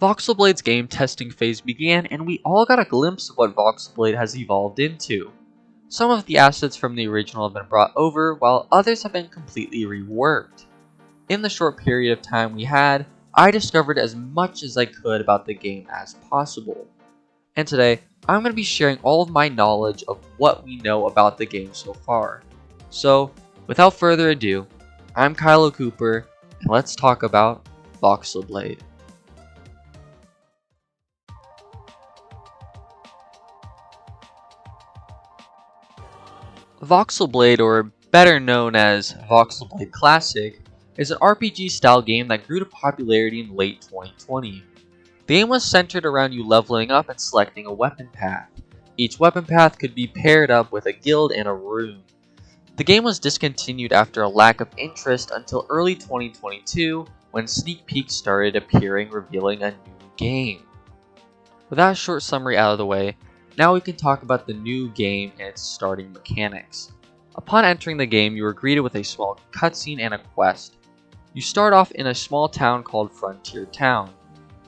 Voxelblade's game testing phase began, and we all got a glimpse of what Voxelblade has evolved into. Some of the assets from the original have been brought over, while others have been completely reworked. In the short period of time we had, I discovered as much as I could about the game as possible. And today, I'm going to be sharing all of my knowledge of what we know about the game so far. So, without further ado, I'm Kylo Cooper, and let's talk about Voxelblade. Voxelblade, or better known as Voxelblade Classic, is an RPG style game that grew to popularity in late 2020. The game was centered around you leveling up and selecting a weapon path. Each weapon path could be paired up with a guild and a rune. The game was discontinued after a lack of interest until early 2022 when sneak peeks started appearing revealing a new game. With that short summary out of the way, now we can talk about the new game and its starting mechanics. Upon entering the game, you are greeted with a small cutscene and a quest. You start off in a small town called Frontier Town.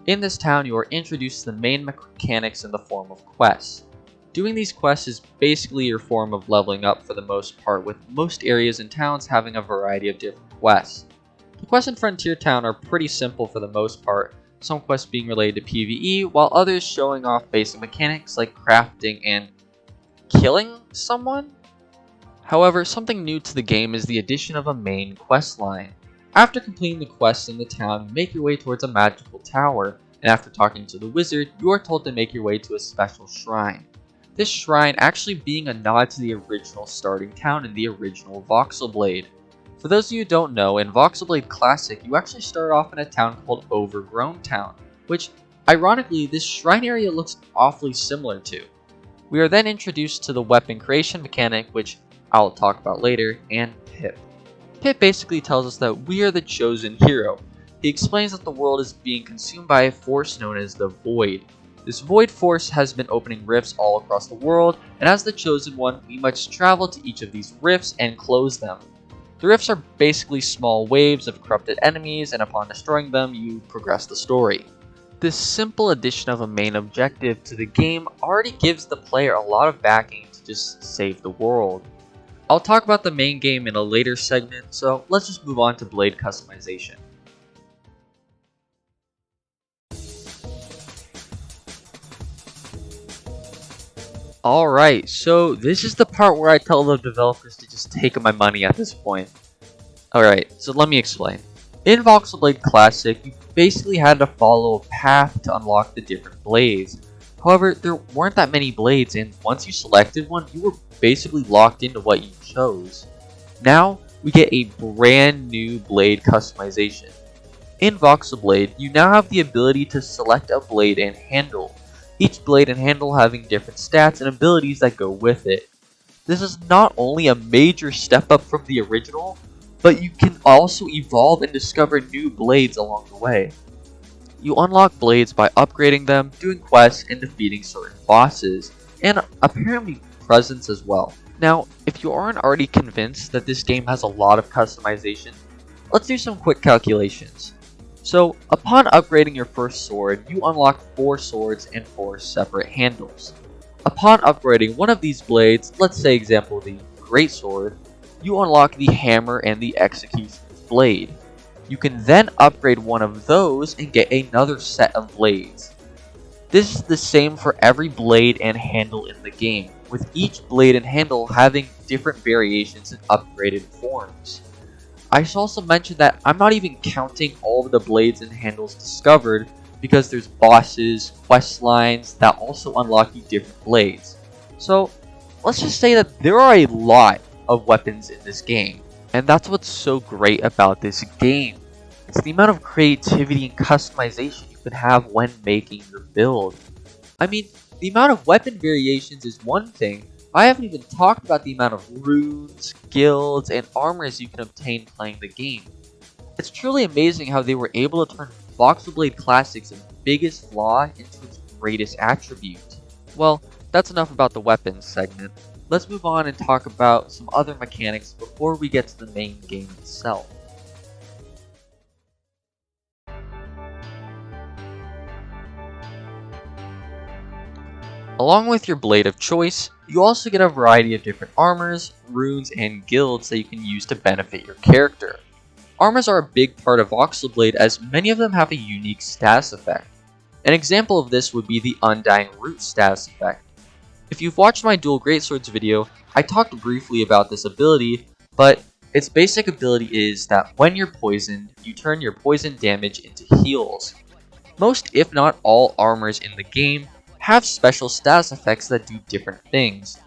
In this town, you are introduced to the main mechanics in the form of quests. Doing these quests is basically your form of leveling up for the most part, with most areas and towns having a variety of different quests. The quests in Frontier Town are pretty simple for the most part, some quests being related to PvE, while others showing off basic mechanics like crafting and killing someone. However, something new to the game is the addition of a main quest line. After completing the quests in the town, you make your way towards a magical tower, and after talking to the wizard, you are told to make your way to a special shrine. This shrine actually being a nod to the original starting town in the original Voxelblade. For those of you who don't know, in Voxelblade Classic, you actually start off in a town called Overgrown Town, which, ironically, this shrine area looks awfully similar to. We are then introduced to the weapon creation mechanic, which I'll talk about later, and Pip. Pip basically tells us that we are the chosen hero. He explains that the world is being consumed by a force known as the Void. This Void force has been opening rifts all across the world, and as the chosen one, we must travel to each of these rifts and close them. The rifts are basically small waves of corrupted enemies, and upon destroying them, you progress the story. This simple addition of a main objective to the game already gives the player a lot of backing to just save the world. I'll talk about the main game in a later segment, so let's just move on to blade customization. Alright, so this is the part where I tell the developers to just take my money at this point. Alright, so let me explain. In Voxelblade Classic, you basically had to follow a path to unlock the different blades. However, there weren't that many blades, and once you selected one, you were basically locked into what you chose. Now, we get a brand new blade customization. In Voxelblade, you now have the ability to select a blade and handle, each blade and handle having different stats and abilities that go with it. This is not only a major step up from the original, but you can also evolve and discover new blades along the way. You unlock blades by upgrading them, doing quests, and defeating certain bosses, and apparently presents as well. Now, if you aren't already convinced that this game has a lot of customization, let's do some quick calculations. So, upon upgrading your first sword, you unlock 4 swords and 4 separate handles. Upon upgrading one of these blades, let's say example the Great Sword, you unlock the hammer and the executioner's blade. You can then upgrade one of those and get another set of blades. This is the same for every blade and handle in the game, with each blade and handle having different variations and upgraded forms. I should also mention that I'm not even counting all of the blades and handles discovered because there's bosses, quest lines that also unlock you different blades. So let's just say that there are a lot of weapons in this game, and that's what's so great about this game. It's the amount of creativity and customization you can have when making your build. I mean, the amount of weapon variations is one thing. I haven't even talked about the amount of runes, guilds, and armors you can obtain playing the game. It's truly amazing how they were able to turn Voxelblade Classic's biggest flaw into its greatest attribute. Well, that's enough about the weapons segment. Let's move on and talk about some other mechanics before we get to the main game itself. Along with your blade of choice, you also get a variety of different armors, runes, and guilds that you can use to benefit your character. Armors are a big part of Voxlblade as many of them have a unique status effect. An example of this would be the Undying Root status effect. If you've watched my Dual Greatswords video, I talked briefly about this ability, but its basic ability is that when you're poisoned, you turn your poison damage into heals. Most, if not all, armors in the game have special status effects that do different things.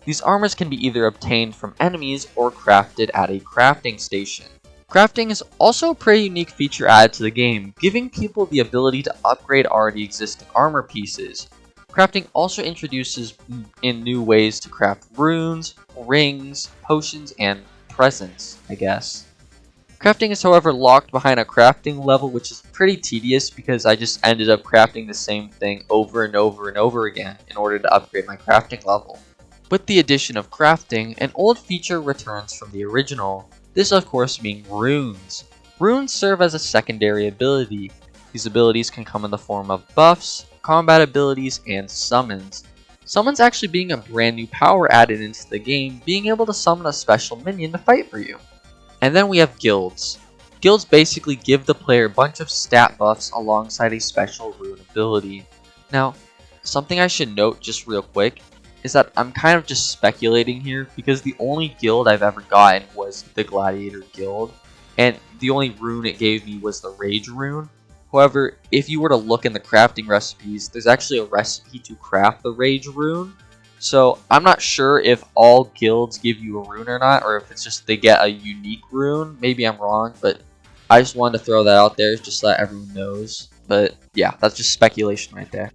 These armors can be either obtained from enemies or crafted at a crafting station. Crafting is also a pretty unique feature added to the game, giving people the ability to upgrade already existing armor pieces. Crafting also introduces in new ways to craft runes, rings, potions, and presents, I guess. Crafting is however locked behind a crafting level, which is pretty tedious because I just ended up crafting the same thing over and over and over again in order to upgrade my crafting level. With the addition of crafting, an old feature returns from the original, this of course being runes. Runes serve as a secondary ability. These abilities can come in the form of buffs, combat abilities, and summons. Summons actually being a brand new power added into the game, being able to summon a special minion to fight for you. And then we have guilds. Guilds basically give the player a bunch of stat buffs alongside a special rune ability. Now, something I should note just real quick is that I'm kind of just speculating here because the only guild I've ever gotten was the Gladiator Guild, and the only rune it gave me was the Rage rune. However, if you were to look in the crafting recipes, there's actually a recipe to craft the Rage rune. So I'm not sure if all guilds give you a rune or not, or if it's just they get a unique rune. Maybe I'm wrong, but I just wanted to throw that out there just so that everyone knows. But yeah, that's just speculation right there.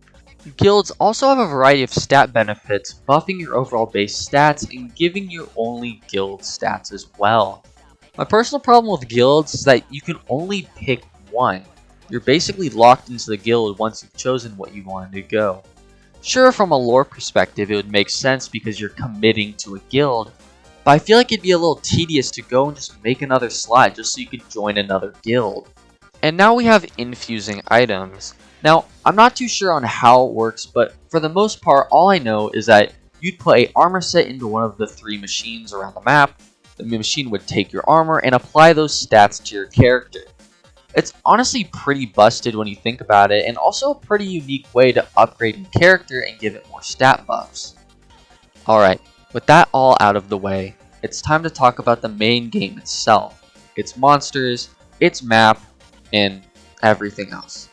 Guilds also have a variety of stat benefits, buffing your overall base stats and giving you only guild stats as well. My personal problem with guilds is that you can only pick one. You're basically locked into the guild once you've chosen what you wanted to go. Sure, from a lore perspective, it would make sense because you're committing to a guild, but I feel like it'd be a little tedious to go and just make another slot just so you could join another guild. And now we have infusing items. Now, I'm not too sure on how it works, but for the most part, all I know is that you'd put an armor set into one of the 3 machines around the map, the machine would take your armor and apply those stats to your character. It's honestly pretty busted when you think about it, and also a pretty unique way to upgrade your character and give it more stat buffs. Alright, with that all out of the way, it's time to talk about the main game itself, its monsters, its map, and everything else.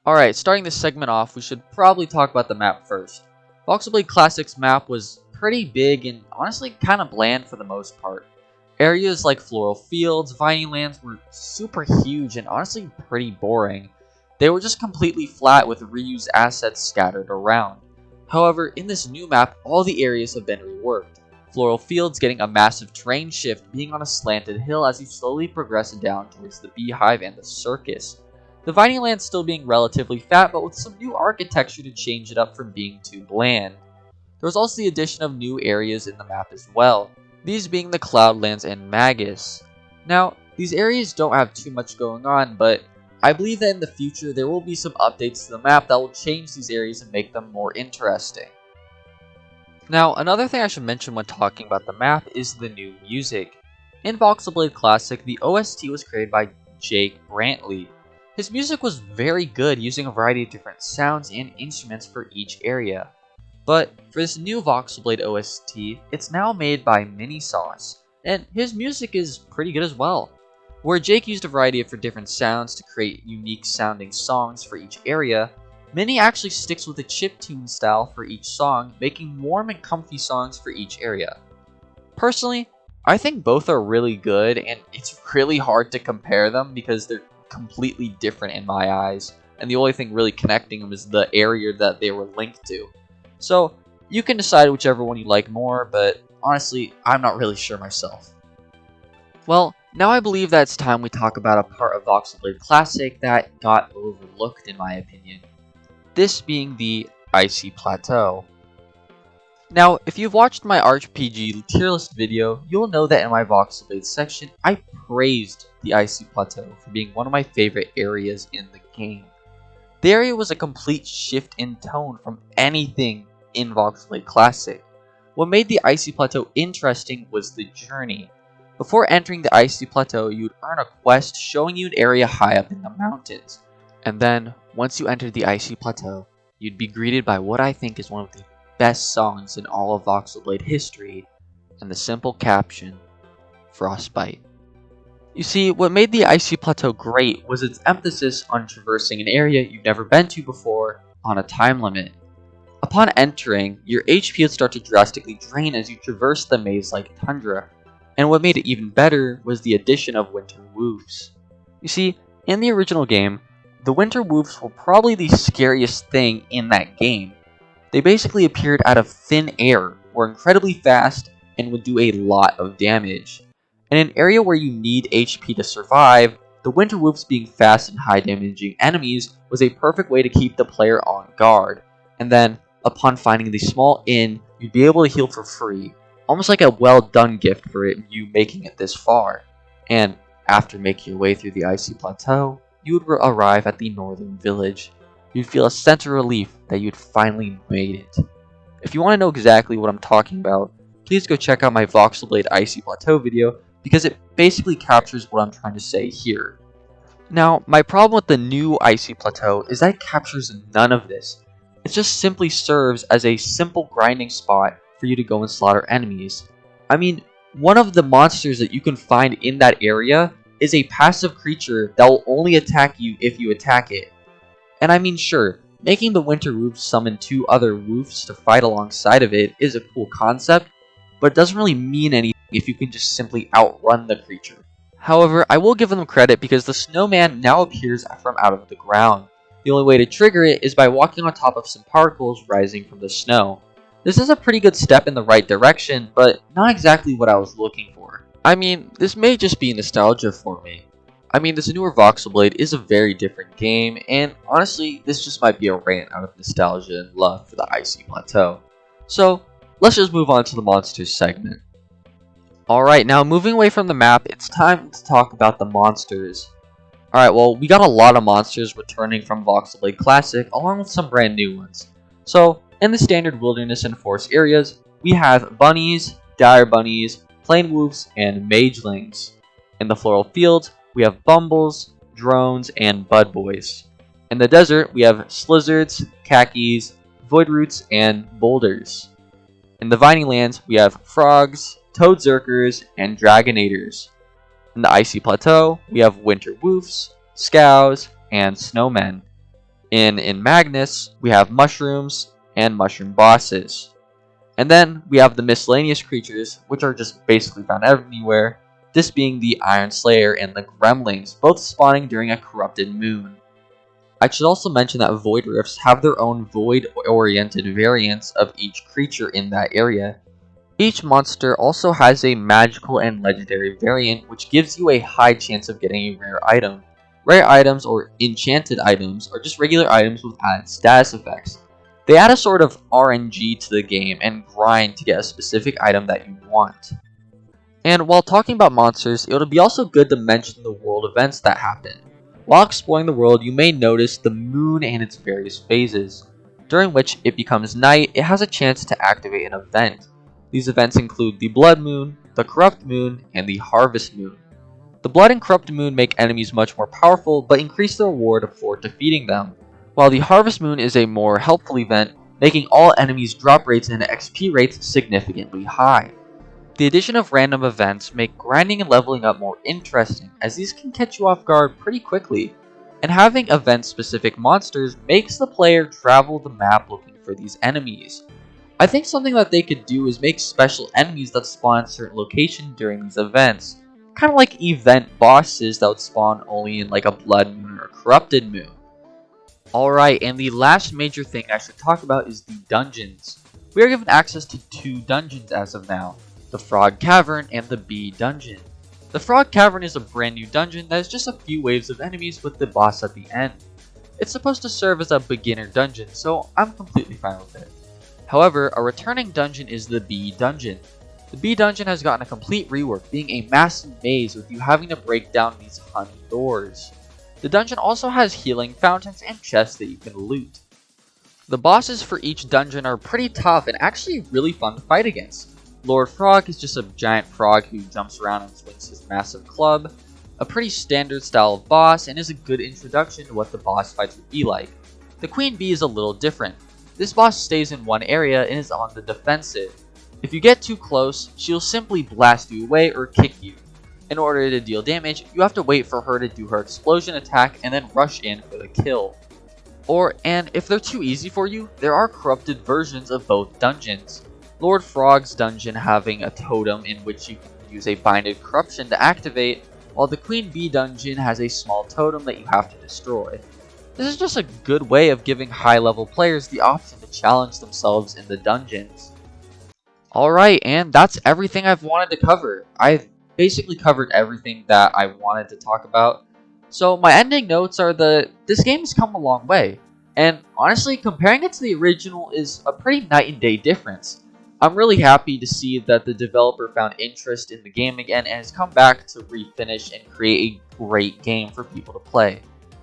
Alright, starting this segment off, we should probably talk about the map first. Voxlblade Classic's map was pretty big and honestly kind of bland for the most part. Areas like Floral Fields, Viney Lands were super huge and honestly pretty boring. They were just completely flat with reused assets scattered around. However, in this new map, all the areas have been reworked. Floral Fields getting a massive terrain shift, being on a slanted hill as you slowly progress down towards the beehive and the circus. The Viney Land still being relatively fat, but with some new architecture to change it up from being too bland. There was also the addition of new areas in the map as well, these being the Cloudlands and Magus. Now, these areas don't have too much going on, but I believe that in the future there will be some updates to the map that will change these areas and make them more interesting. Now, another thing I should mention when talking about the map is the new music. In Voxlblade Classic, the OST was created by Jake Brantley. His music was very good, using a variety of different sounds and instruments for each area. But for this new Voxlblade OST, it's now made by Minisauce, and his music is pretty good as well. Where Jake used a variety of different sounds to create unique sounding songs for each area, Mini actually sticks with a chiptune style for each song, making warm and comfy songs for each area. Personally, I think both are really good, and it's really hard to compare them because they're completely different in my eyes, and the only thing really connecting them is the area that they were linked to. So you can decide whichever one you like more, but honestly, I'm not really sure myself. Well, now I believe that it's time we talk about a part of Voxlblade Classic that got overlooked in my opinion. This being the Icey Plateau. Now, if you've watched my RPG tier list video, you'll know that in my Voxlblade section, I praised the Icey Plateau for being one of my favorite areas in the game. The area was a complete shift in tone from anything in Voxlblade Classic. What made the Icey Plateau interesting was the journey. Before entering the Icey Plateau, you would earn a quest showing you an area high up in the mountains. And then, once you entered the Icey Plateau, you'd be greeted by what I think is one of the best songs in all of Voxlblade history, and the simple caption, Frostbite. You see, what made the Icey Plateau great was its emphasis on traversing an area you've never been to before on a time limit. Upon entering, your HP would start to drastically drain as you traverse the maze-like tundra, and what made it even better was the addition of winter woofs. You see, in the original game, the winter woofs were probably the scariest thing in that game. They basically appeared out of thin air, were incredibly fast, and would do a lot of damage. In an area where you need HP to survive, the winter woofs being fast and high damaging enemies was a perfect way to keep the player on guard. And then, upon finding the small inn, you'd be able to heal for free, almost like a well done gift for you making it this far. And after making your way through the Icey Plateau, you would arrive at the northern village. You'd feel a sense of relief that you'd finally made it. If you want to know exactly what I'm talking about, please go check out my Voxlblade Icey Plateau video because it basically captures what I'm trying to say here. Now, my problem with the new Icey Plateau is that it captures none of this. It just simply serves as a simple grinding spot for you to go and slaughter enemies. I mean, one of the monsters that you can find in that area is a passive creature that will only attack you if you attack it. And I mean, sure, making the winter woofs summon 2 other woofs to fight alongside of it is a cool concept, but it doesn't really mean anything if you can just simply outrun the creature. However, I will give them credit because the snowman now appears from out of the ground. The only way to trigger it is by walking on top of some particles rising from the snow. This is a pretty good step in the right direction, but not exactly what I was looking for. I mean, this may just be nostalgia for me. I mean, this newer Voxlblade is a very different game, and honestly, this just might be a rant out of nostalgia and love for the Icey Plateau. So, let's just move on to the monsters segment. Alright, now moving away from the map, it's time to talk about the monsters. Alright, well, we got a lot of monsters returning from Voxlblade Classic, along with some brand new ones. So, in the standard wilderness and forest areas, we have bunnies, dire bunnies, plain woofs, and magelings. In the floral fields, we have bumbles, drones, and bud boys. In the desert, we have slizzards, khakis, void roots, and boulders. In the viney lands, we have frogs, toadzerkers, and dragonators. In the Icey Plateau, we have winter woofs, scows, and snowmen. In Magnus, we have mushrooms and mushroom bosses. And then we have the miscellaneous creatures, which are just basically found everywhere, this being the Iron Slayer and the Gremlings, both spawning during a corrupted moon. I should also mention that Void Rifts have their own void-oriented variants of each creature in that area. Each monster also has a magical and legendary variant, which gives you a high chance of getting a rare item. Rare items or enchanted items are just regular items with added status effects. They add a sort of RNG to the game and grind to get a specific item that you want. And while talking about monsters, it would be also good to mention the world events that happen. While exploring the world, you may notice the moon and its various phases. During which it becomes night, it has a chance to activate an event. These events include the Blood Moon, the Corrupt Moon, and the Harvest Moon. The Blood and Corrupt Moon make enemies much more powerful, but increase the reward for defeating them, while the Harvest Moon is a more helpful event, making all enemies' drop rates and XP rates significantly high. The addition of random events make grinding and leveling up more interesting, as these can catch you off guard pretty quickly, and having event-specific monsters makes the player travel the map looking for these enemies. I think something that they could do is make special enemies that spawn in certain locations during these events, kind of like event bosses that would spawn only in like a Blood Moon or Corrupted Moon. Alright, and the last major thing I should talk about is the dungeons. We are given access to 2 dungeons as of now, the Frog Cavern and the Bee Dungeon. The Frog Cavern is a brand new dungeon that is just a few waves of enemies with the boss at the end. It's supposed to serve as a beginner dungeon, so I'm completely fine with it. However, a returning dungeon is the B dungeon. The B dungeon has gotten a complete rework, being a massive maze with you having to break down these honey doors. The dungeon also has healing fountains and chests that you can loot. The bosses for each dungeon are pretty tough and actually really fun to fight against. Lord Frog is just a giant frog who jumps around and swings his massive club, a pretty standard style of boss, and is a good introduction to what the boss fights would be like. The Queen Bee is a little different. This boss stays in one area and is on the defensive. If you get too close, she'll simply blast you away or kick you. In order to deal damage, you have to wait for her to do her explosion attack and then rush in for the kill. And if they're too easy for you, there are corrupted versions of both dungeons. Lord Frog's dungeon having a totem in which you can use a binded corruption to activate, while the Queen Bee dungeon has a small totem that you have to destroy. This is just a good way of giving high level players the option to challenge themselves in the dungeons. Alright, and that's everything I've wanted to cover. I've basically covered everything that I wanted to talk about. So my ending notes are this game has come a long way. And honestly, comparing it to the original is a pretty night and day difference. I'm really happy to see that the developer found interest in the game again and has come back to refinish and create a great game for people to play.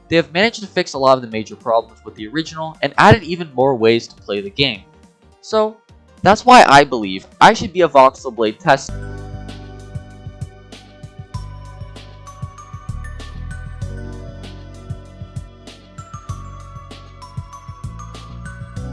They have managed to fix a lot of the major problems with the original and added even more ways to play the game. So, that's why I believe I should be a Voxlblade tester.